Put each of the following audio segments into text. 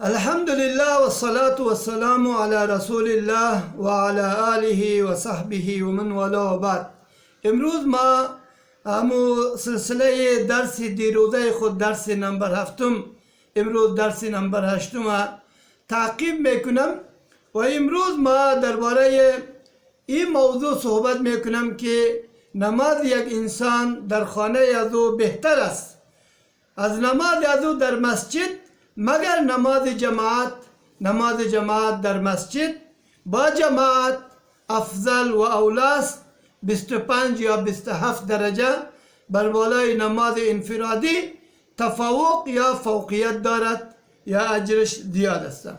الحمد لله والصلاة والسلام على رسول الله و على آله و صحبه و من والاه و بعد. امروز ما همو سلسله درس دیروزه خود درس نمبر هفتم، امروز درس نمبر هشتم تعقیب میکنم و امروز ما درباره این موضوع صحبت میکنم که نماز یک انسان در خانه ازو بهتر است از نماز ازو در مسجد، مگر نماز جماعت در مسجد با جماعت افضل و اولاست. 25 یا 27 درجه بر بالای نماز انفرادی تفوق یا فوقیت دارد یا اجرش زیاد است.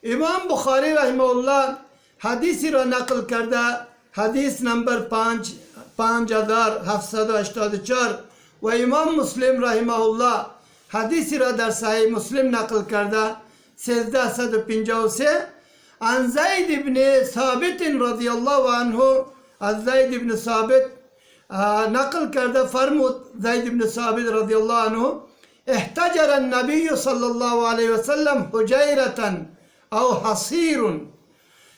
امام بخاری رحمه الله حدیثی را نقل کرده، حدیث نمبر 5784 و امام مسلم رحمه الله حدیثی را در صحیح مسلم نقل کرده 1353 عن زید بن ثابت رضی الله عنه. از زید بن ثابت نقل کرده فرمود زید بن ثابت رضی الله عنه احتجر النبی صلی الله علیه وسلم حجیرتا او حصیر.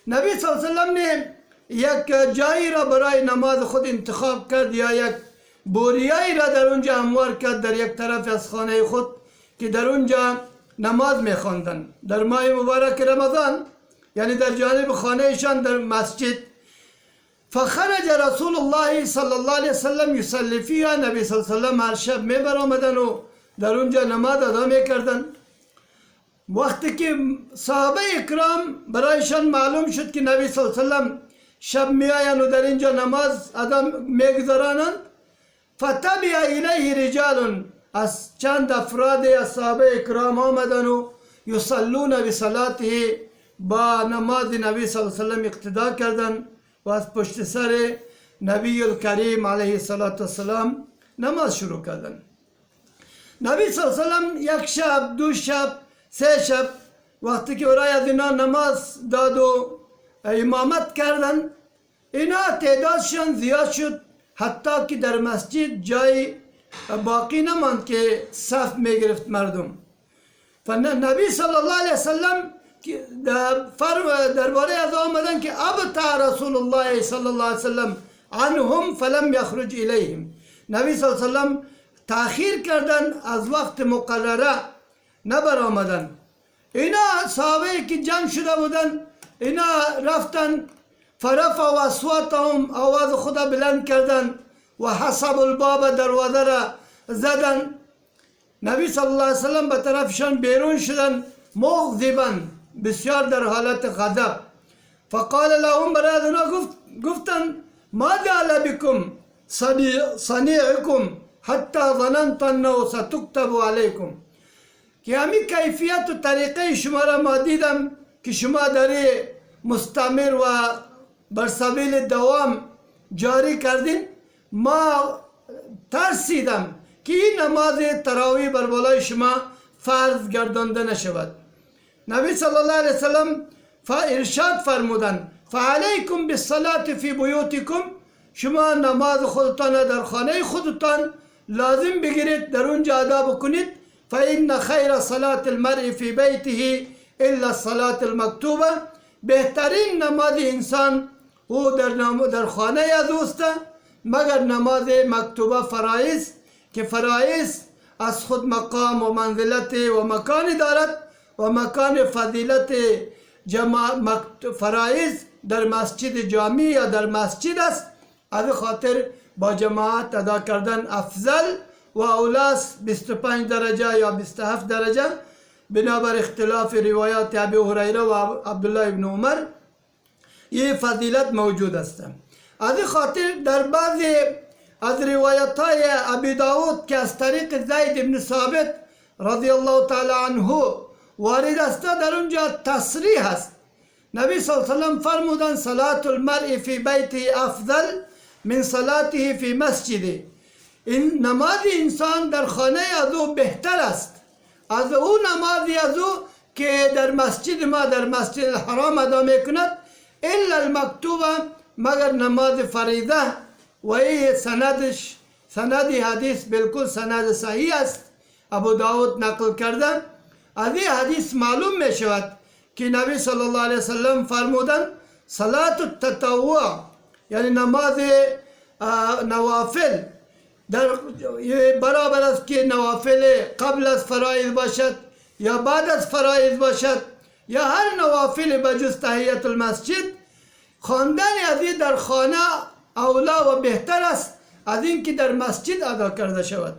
نبی صلی الله علیه وسلم نے یک جایی را برای نماز خود انتخاب کرد یا یک بوریایی را در اونجا هموار کرد در یک طرف از خانه خود که در اونجا نماز میخواندن در ماه مبارک رمضان، یعنی در جانب خانهشان در مسجد. فخرج رسول الله صلی الله علیه وسلم یصلی فیها. نبی صلی الله علیه وسلم هر شب میبرآمدن و در اونجا نماز ادا میکردن. وقتی که صحابه اکرام برایشان معلوم شد که نبی صلی الله علیه وسلم شب میآیند و در اینجا نماز ادا میگذرانند، فتبع الیه رجال، از چند افراد از صحابه اکرام آمدن و یصلون بصلاته، با نماز نبی صلی الله علیه وسلم اقتدا کردن و از پشت سر نبی الکریم علیه السلام نماز شروع کردن. نبی صلی الله علیه وسلم یک شب، دو شب، سه شب وقتی که برای از اینا نماز داد و امامت کردن، اینا تعدادشان زیاد شد حتی که در مسجد جای باقی نماند که صف میگرفت مردم. نبی صلی الله علیه وسلم درباره از آمدن که ابطأ رسول الله صلی الله علیه وسلم عنهم فلم یخرج الیهم. نبی صلی الله علیه وسلم تأخیر کردن، از وقت مقرره نبر آمدن. اینا صحابه که جمع شده بودن اینا رفتن فرفعوا اصواتهم، آواز خدا بلند کردن و حسب الباب، دروازه را زدن. نبی صلی الله علیه وسلم به طرفشان بیرون شدن مغضبا، بسیار در حالت غضب. فقال لهم، برای اونا گفتن ما جعل بكم صنیعکم حتی ظننت انه ستكتب علیکم، که همین کیفیت و طریقه شما را ما دیدم که شما داری مستمر و بر سبیل دوام جاری کردین، ما ترسیدم که این نماز تراویح بر بالای شما فرض گردانده نشود. نبی صلی الله علیه وسلم ارشاد فرمودند فعلیکم بالصلاة فی بیوتکم، شما نماز خودتان در خانه خودتان لازم بگیرید، در اونجا ادا بکنید. فإن خیر صلاة المرء فی بیته الا الصلاة المکتوبه، بهترین نماز انسان او در خانه ازوست مگر نماز مکتوبه فرائض، که فرائض از خود مقام و منزلت و مکانی دارد و مکان فضیلت فرائض در مسجد جامع یا در مسجد است. از خاطر با جماعت ادا کردن افضل و اولاست. 25 درجه یا 27 درجه بنابر اختلاف روایات ابی هریره و عبدالله ابن عمر یہ فضیلت موجود است. از خاطر در بعضی از روایت های ابی داود که از طریق زید بن ثابت رضی الله تعالی عنه وارد است، در اونجا تصریح است. نبی صلی الله علیه وسلم فرمودند صلاة المرء فی بیته افضل من صلاته فی مسجده، این نماز انسان در خانه ازو بهتر است از اون نمازی ازو که در مسجد ما در مسجد الحرام ادا میکند، الا المکتوبه، مگر نماز فریضه. و این سند حدیث بالکل سند صحیح است، ابو داود نقل کرده از این حدیث معلوم می شود که نبی صلی الله علیه وسلم فرمودند صلات التطوع یعنی نماز نوافل در برابر است که نوافل قبل از فرایض باشد یا بعد از فرایض باشد یا هر نوافل بجز تحیت المسجد، خواندن از این در خانه اولا و بهتر است از این که در مسجد ادا کرده شود.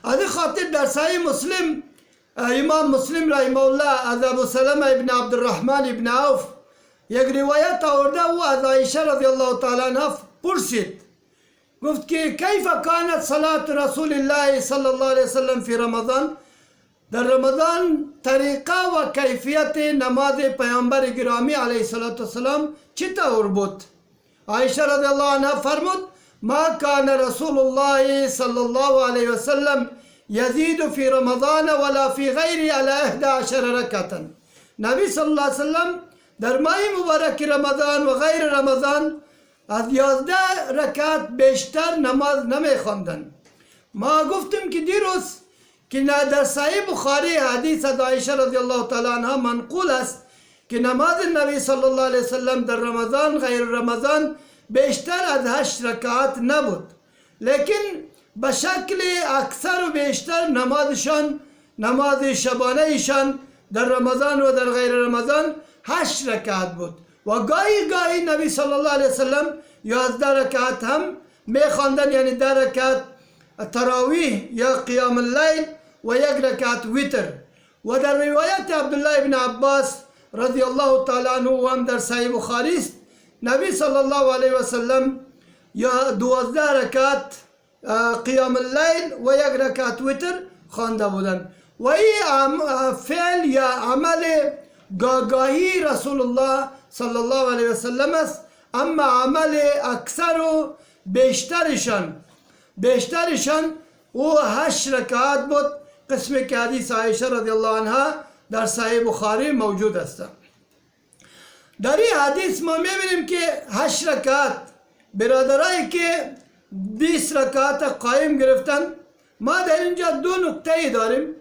از این خاطر در صحیح مسلم امام مسلم رحمه الله از ابو سلمه ابن عبدالرحمن ابن عوف یک روایت آورده و از عایشه رضی الله تعالی عنها پرسید، گفت که کیف کانت صلاة رسول الله صلی الله علیه وسلم فی رمضان، در رمضان طریقه و کیفیت نماز پیامبر گرامی علیه السلام چطور بود؟ عایشه رضی الله عنها فرمود ما کان رسول الله صلی الله علیه وسلم یزید فی رمضان ولا فی غیره علی 11 رکعتا. نبی صلی الله علیه وسلم در ماه مبارک رمضان و غیر رمضان از 11 رکعت بیشتر نماز نمی خواندند. ما گفتیم که دیروز که در صحیح بخاری حدیث از عایشه رضی الله تعالی عنها منقول است که نماز نبی صلی الله علیه وسلم در رمضان غیر رمضان بیشتر از 8 رکعت نبود، لیکن به شکل اکثر و بیشتر نماز شبانه ایشان در رمضان و در غیر رمضان 8 رکعت بود و گاهی نبی صلی الله علیه وسلم 11 رکعت هم میخواندن، یعنی 10 رکعت تراویح یا قیام اللیل و 1 رکعت ویتر. و در روایت عبدالله ابن عباس رضی الله تعالی عنه هم در صحیح بخاری است نبی صلی الله علیه وسلم یا 12 رکعت قیام اللیل و 1 رکعت ویتر خوانده بودند و این فعل یا عمل گاهی رسول الله صلی الله علیه وسلم است، اما عمل اکثر و بیشترشان او 8 رکعت بود، قسمی که حدیث عایشه رضی الله عنها در صحیح بخاری موجود است. در این حدیث ما میبینیم که 8 رکعت برادرایی که 20 رکعت قائم گرفتن، ما در اینجا 2 نکته داریم،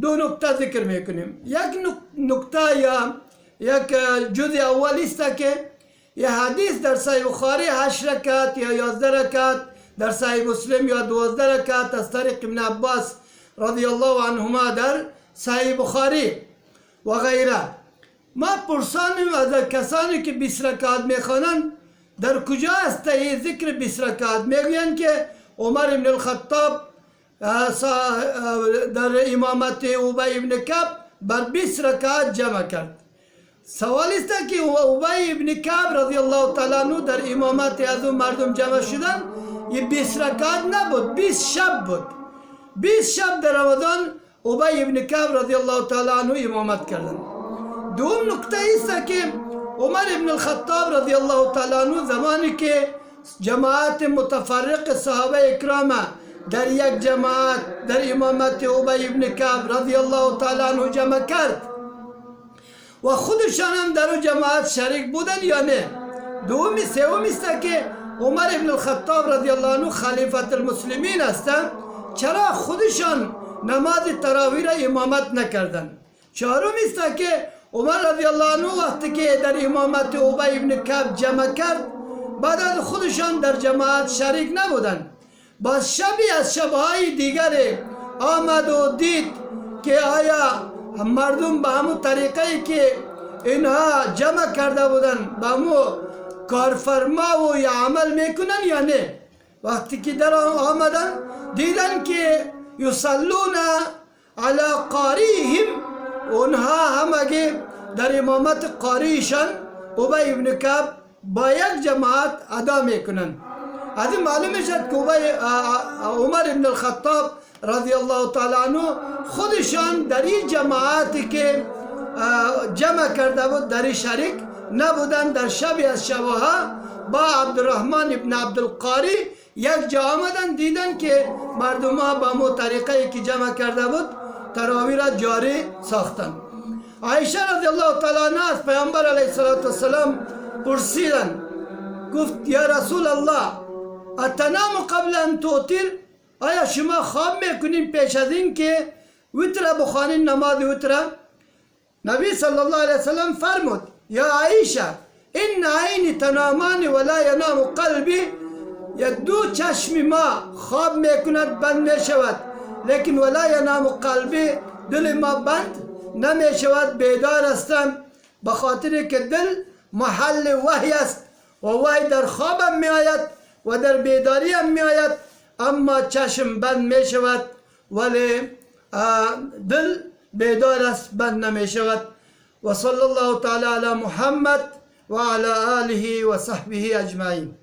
2 نکته ذکر میکنیم. یک نکته یا یک جزء اول است که یه حدیث در صحیح بخاری 8 رکعت یا 11 رکعت، در صحیح مسلم یا 12 رکعت از طریق ابن عباس رضی الله عنهما در صحیح بخاری و غیره. ما پرسانیم از کسانی که 20 رکعت میخوانند در کجا است این ذکر 20 رکعت؟ میگویند که عمر ابن الخطاب در امامت ابی ابن کعب بر 20 رکعت جمع کرد. سوال است که ابی ابن کعب رضی الله تعالی عنه در امامت از اون مردم جمع شدن، یہ 20 رکعت نبود، 20 شب بود. 20 شب در رمضان ابی ابن کعب رضی الله تعالی عنه امامت کردند. دوم نکته است که عمر ابن الخطاب رضی الله تعالی عنه زمانی که جماعت متفرق صحابه اکرام در یک جماعت در امامت ابی ابن کعب رضی الله تعالی عنه جمع کرد و خودشان هم در اون جماعت شریک بودن یا نه. سوم است که عمر ابن الخطاب رضی الله عنه خلیفت المسلمین هستند، چرا خودشان نماز تراویح را امامت نکردند. چهارم است که عمر رضی الله عنه وقتی که در امامت ابی ابن کعب جمع کرد، بعد از خودشان در جماعت شریک نبودند. باز شبی از شبهای دیگر آمد و دید که آیا مردم به همون طریقه که اینها جمع کرده بودند به همون کارفرما و یا عمل میکنن یا نه. وقتی که در آمدن دیدن که یصلون علی قاریهم، اونها همگی در امامت قاریشان ابی ابن کعب با یک جماعت ادا میکنن. از این معلوم شد که عمر ابن الخطاب رضی الله تعالی عنه خودشان در این جماعتی که جمع کرده بود در شریک نبودن. در شبی از شبها با عبدالرحمن ابن عبدالقاری یک جا آمدن، دیدن که مردم ها با مو طریقه که جمع کرده بود تراویح را جاری ساختن. عایشه رضی الله تعالی عنها از پیامبر علیه السلام پرسیدن، گفت یا رسول الله اتنام قبل ان توتر، آیا شما خواب میکنین پیش از این که وتره بخوانین نماز وتره نبی صلی الله علیه وسلم فرمود یا عایشه این عینی تنامان ولا ینام قلبی یا دو چشم ما خواب میکند بند میشود لیکن ولا ینام قلبی دل ما بند نمیشود بیدار هستم بخاطر که دل محل وحی است و وحی در خوابم میآید و در بیداریم میآید اما چشم بند میشود ولی دل بیدار است بند نمیشود و صلی الله تعالی علی محمد و علی آله و صحبه اجمعین.